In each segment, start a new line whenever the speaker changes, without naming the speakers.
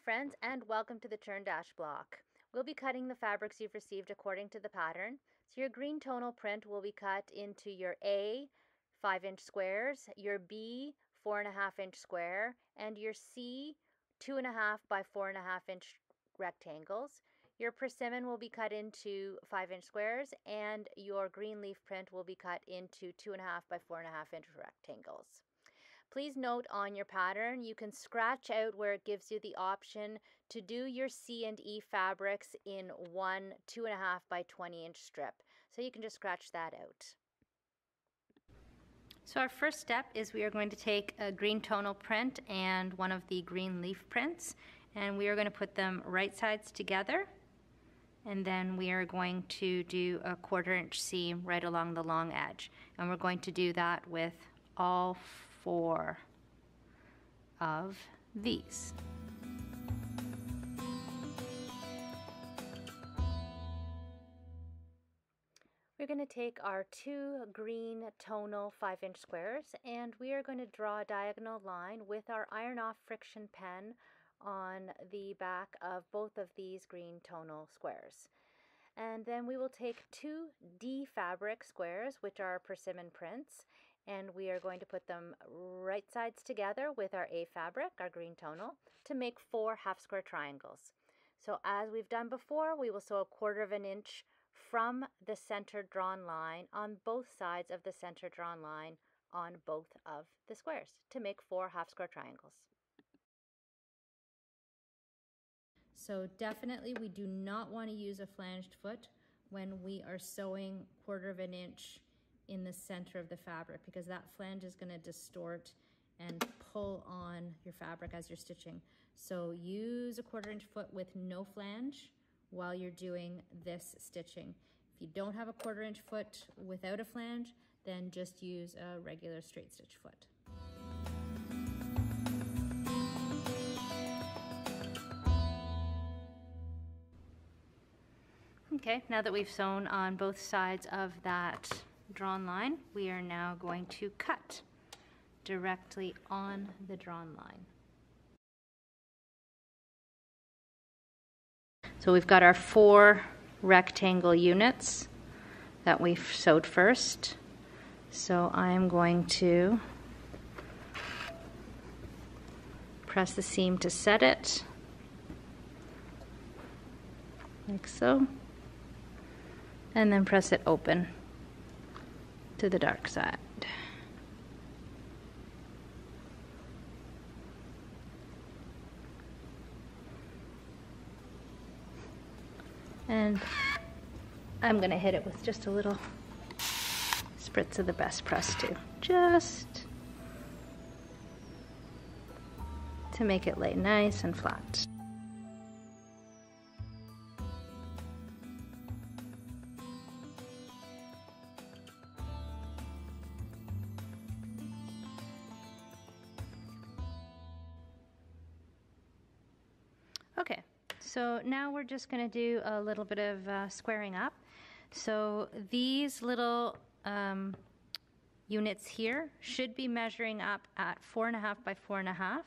friends, and welcome to the Turn Dash block. We'll be cutting the fabrics you've received according to the pattern. So your green tonal print will be cut into your A 5-inch squares, your B 4.5-inch square, and your C 2.5 by 4.5-inch rectangles. Your persimmon will be cut into 5-inch squares, and your green leaf print will be cut into 2.5 by 4.5-inch rectangles. Please note on your pattern, you can scratch out where it gives you the option to do your C and E fabrics in one 2.5 by 20-inch strip. So you can just scratch that out. So our first step is we are going to take a green tonal print and one of the green leaf prints, and we are going to put them right sides together, and then we are going to do a 1/4-inch seam right along the long edge, and we're going to do that with all 4 of these. We're going to take our 2 green tonal 5-inch squares, and we are going to draw a diagonal line with our iron off friction pen on the back of both of these green tonal squares. And then we will take 2 D fabric squares, which are persimmon prints, and we are going to put them right sides together with our A fabric, our green tonal, to make 4 half square triangles. So as we've done before, we will sew 1/4 inch from the center drawn line on both sides of the center drawn line on both of the squares to make 4 half square triangles. So definitely we do not want to use a flanged foot when we are sewing 1/4 inch in the center of the fabric, because that flange is going to distort and pull on your fabric as you're stitching. So use a 1/4 inch foot with no flange while you're doing this stitching. If you don't have a 1/4 inch foot without a flange, then just use a regular straight stitch foot. Okay, now that we've sewn on both sides of that drawn line, we are now going to cut directly on the drawn line. So we've got our 4 rectangle units that we've sewed first. So I'm going to press the seam to set it, like so, and then press it open to the dark side. And I'm going to hit it with just a little spritz of the best press too, just to make it lay nice and flat. Okay, so now we're just going to do a little bit of squaring up. So these little units here should be measuring up at 4.5 by 4.5.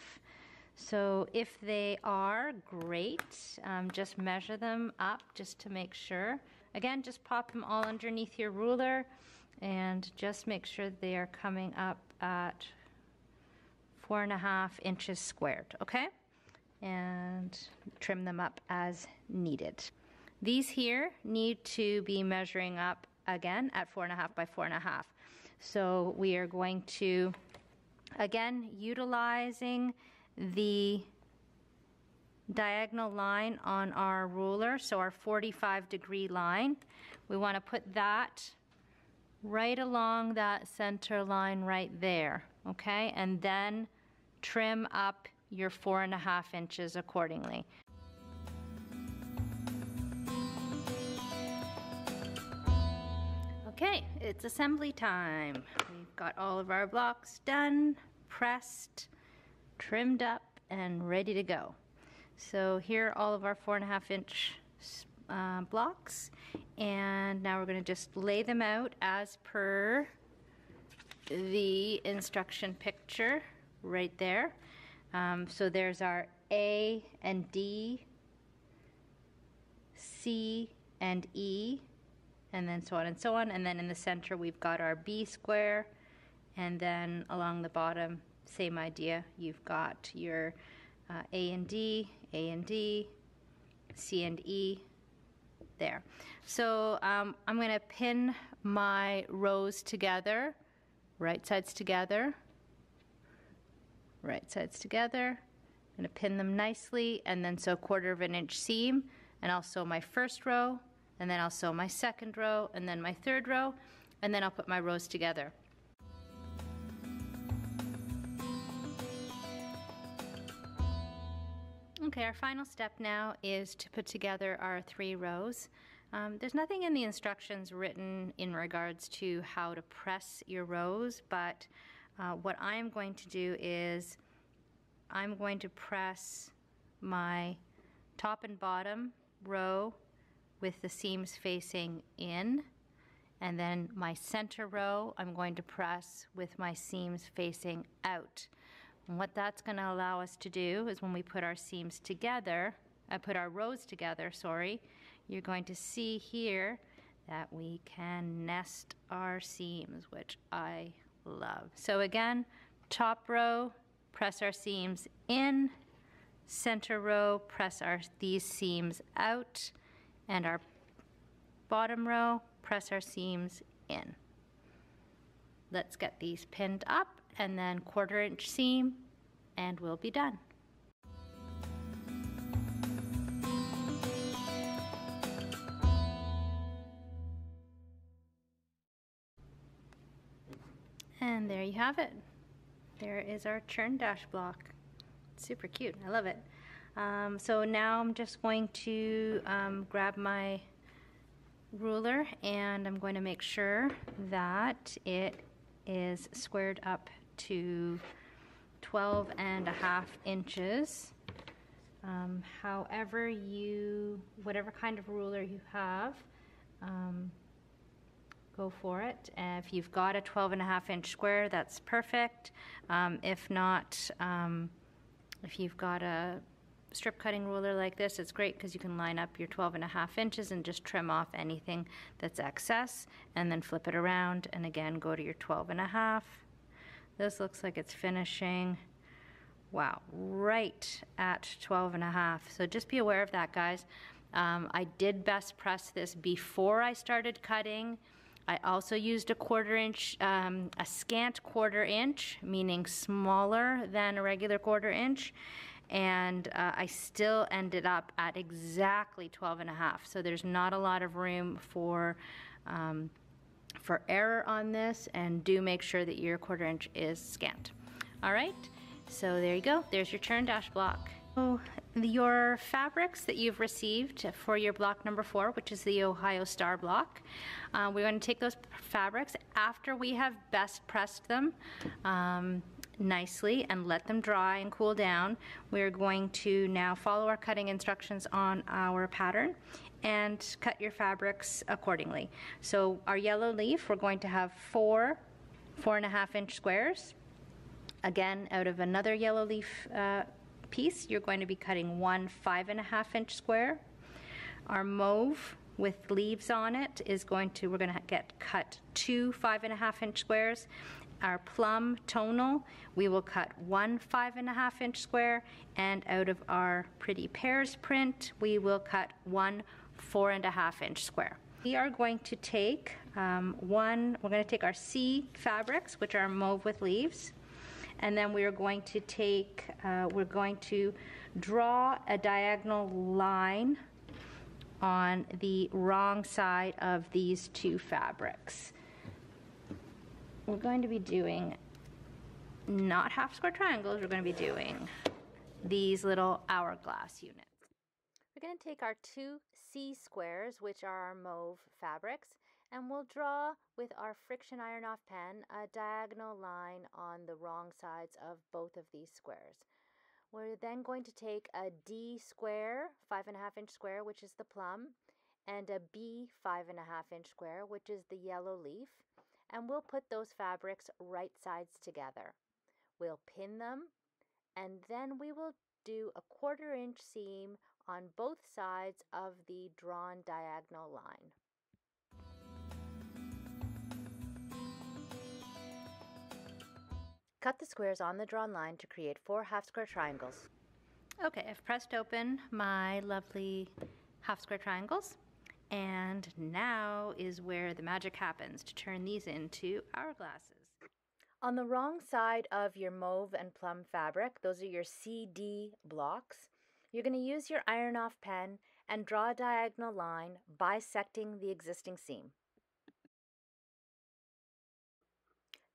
So if they are, great. Just measure them up just to make sure. Again, just pop them all underneath your ruler and just make sure they are coming up at 4.5 inches squared, okay? And trim them up as needed. These here need to be measuring up again at 4.5 by 4.5. So we are going to, again, utilizing the diagonal line on our ruler, so our 45-degree line, we want to put that right along that center line right there, okay? And then trim up your 4.5 inches accordingly. Okay, it's assembly time. We've got all of our blocks done, pressed, trimmed up, and ready to go. So here are all of our 4.5 inch blocks, and now we're going to just lay them out as per the instruction picture right there. So there's our A and D, C and E, and then so on and so on. And then in the center we've got our B square, and then along the bottom, same idea. You've got your A and D, C and E, there. So I'm going to pin my rows together, right sides together, right sides together. I'm going to pin them nicely, and then sew 1/4 of an inch seam, and I'll sew my first row, and then I'll sew my second row, and then my third row, and then I'll put my rows together. Okay, our final step now is to put together our 3 rows. There's nothing in the instructions written in regards to how to press your rows, but what I am going to do is I'm going to press my top and bottom row with the seams facing in, and then my center row I'm going to press with my seams facing out. And what that's going to allow us to do is when we put our seams together, put our rows together, sorry, you're going to see here that we can nest our seams, which I love. So again, top row, press our seams in, center row, press these seams out, and our bottom row, press our seams in. Let's get these pinned up, and then 1/4 inch seam, and we'll be done. And there you have it. There is our churn dash block. Super cute, I love it. So now I'm just going to grab my ruler, and I'm going to make sure that it is squared up to 12.5 inches. However whatever kind of ruler you have, go for it. If you've got a 12.5 inch square, that's perfect. If not, if you've got a strip cutting ruler like this, it's great because you can line up your 12.5 inches and just trim off anything that's excess, and then flip it around and again go to your 12.5. This looks like it's finishing, wow, right at 12.5. So just be aware of that, guys. I did best press this before I started cutting. I also used a 1/4 inch, a scant 1/4 inch, meaning smaller than a regular 1/4 inch. And I still ended up at exactly 12.5. So there's not a lot of room for error on this, and do make sure that your 1/4 inch is scant. All right, so there you go. There's your churn dash block. So your fabrics that you've received for your block number 4, which is the Ohio Star block, we're going to take those fabrics after we have best pressed them nicely and let them dry and cool down. We're going to now follow our cutting instructions on our pattern and cut your fabrics accordingly. So our yellow leaf, we're going to have 4.5 inch squares. Again, out of another yellow leaf piece, you're going to be cutting 1 5.5 inch square. Our mauve with leaves on it is we're going to cut 2 5.5 inch squares. Our plum tonal, we will cut 1 5.5 inch square, and out of our pretty pears print, we will cut 1 4.5 inch square. We are going to take we're going to take our C fabrics, which are mauve with leaves, and then we are going to take, we're going to draw a diagonal line on the wrong side of these 2 fabrics. We're going to be doing not half square triangles, we're going to be doing these little hourglass units. We're going to take our 2 C squares, which are our mauve fabrics, and we'll draw with our friction iron off pen a diagonal line on the wrong sides of both of these squares. We're then going to take a D square, 5.5 inch square, which is the plum, and a B 5.5 inch square, which is the yellow leaf, and we'll put those fabrics right sides together. We'll pin them, and then we will do a 1/4 inch seam on both sides of the drawn diagonal line. Cut the squares on the drawn line to create 4 half square triangles. Okay, I've pressed open my lovely half square triangles, and now is where the magic happens to turn these into hourglasses. On the wrong side of your mauve and plum fabric, those are your CD blocks, you're going to use your iron-off pen and draw a diagonal line bisecting the existing seam.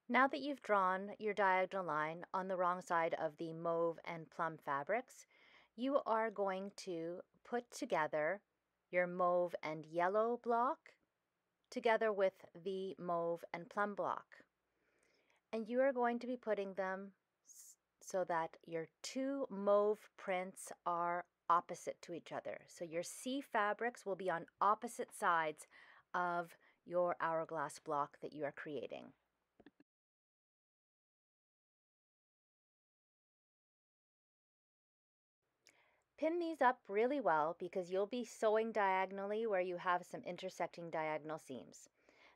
Now that you've drawn your diagonal line on the wrong side of the mauve and plum fabrics, you are going to put together your mauve and yellow block together with the mauve and plum block. And you are going to be putting them so that your 2 mauve prints are opposite to each other. So your C fabrics will be on opposite sides of your hourglass block that you are creating. Pin these up really well because you'll be sewing diagonally where you have some intersecting diagonal seams.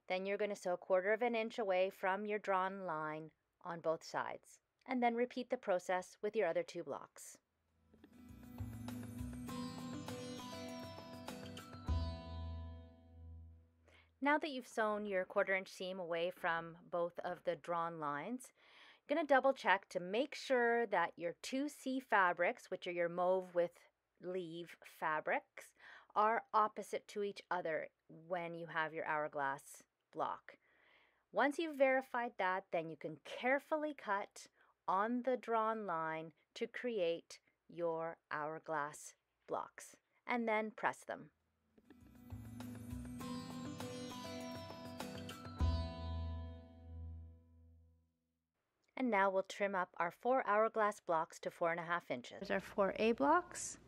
Then you're going to sew 1/4 inch away from your drawn line on both sides, and then repeat the process with your other 2 blocks. Now that you've sewn your 1/4 inch seam away from both of the drawn lines, you're going to double check to make sure that your 2 C fabrics, which are your mauve with leaf fabrics, are opposite to each other when you have your hourglass block. Once you've verified that, then you can carefully cut on the drawn line to create your hourglass blocks, and then press them. And now we'll trim up our 4 hourglass blocks to 4.5 inches. There's our 4 A blocks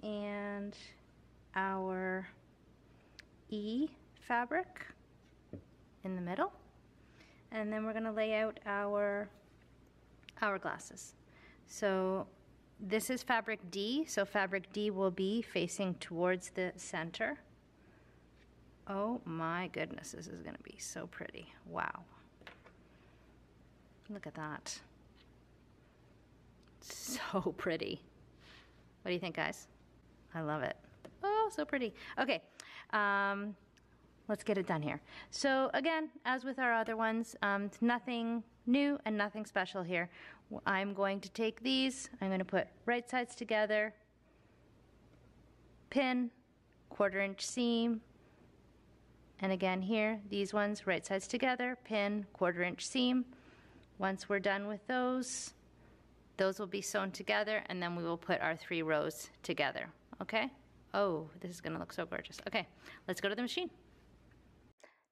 and our E fabric in the middle. And then we're going to lay out our hourglasses. So this is fabric D, so fabric D will be facing towards the center. Oh my goodness, this is going to be so pretty. Wow. Look at that. So pretty. What do you think, guys? I love it. Oh, so pretty. Okay, let's get it done here. So again, as with our other ones, nothing new and nothing special here. I'm going to take these, I'm going to put right sides together, pin, 1/4 inch seam, and again here, these ones, right sides together, pin, 1/4 inch seam. Once we're done with those will be sewn together, and then we will put our 3 rows together, okay? Oh, this is gonna look so gorgeous. Okay, let's go to the machine.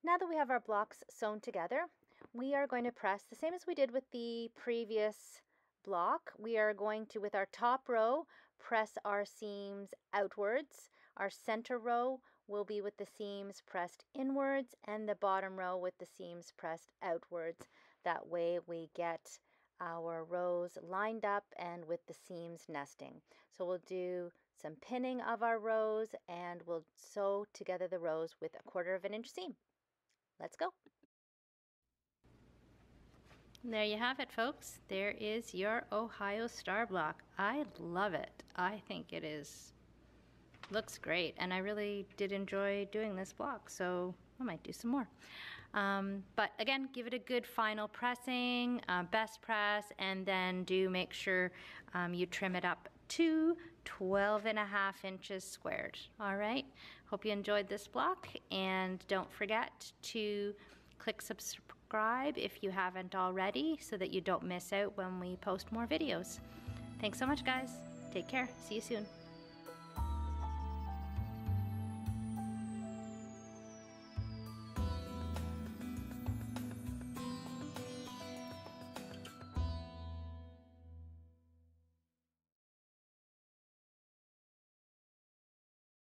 Now that we have our blocks sewn together, we are going to press the same as we did with the previous block. We are going to, with our top row, press our seams outwards. Our center row will be with the seams pressed inwards, and the bottom row with the seams pressed outwards. That way we get our rows lined up and with the seams nesting. So we'll do some pinning of our rows, and we'll sew together the rows with a 1/4 inch seam. Let's go. There you have it, folks. There is your Ohio Star block. I love it. I think it looks great, and I really did enjoy doing this block, so I might do some more. But again, give it a good final pressing, best press, and then do make sure you trim it up to 12.5 inches squared. All right, hope you enjoyed this block, and don't forget to click subscribe if you haven't already so that you don't miss out when we post more videos. Thanks so much, guys. Take care. See you soon.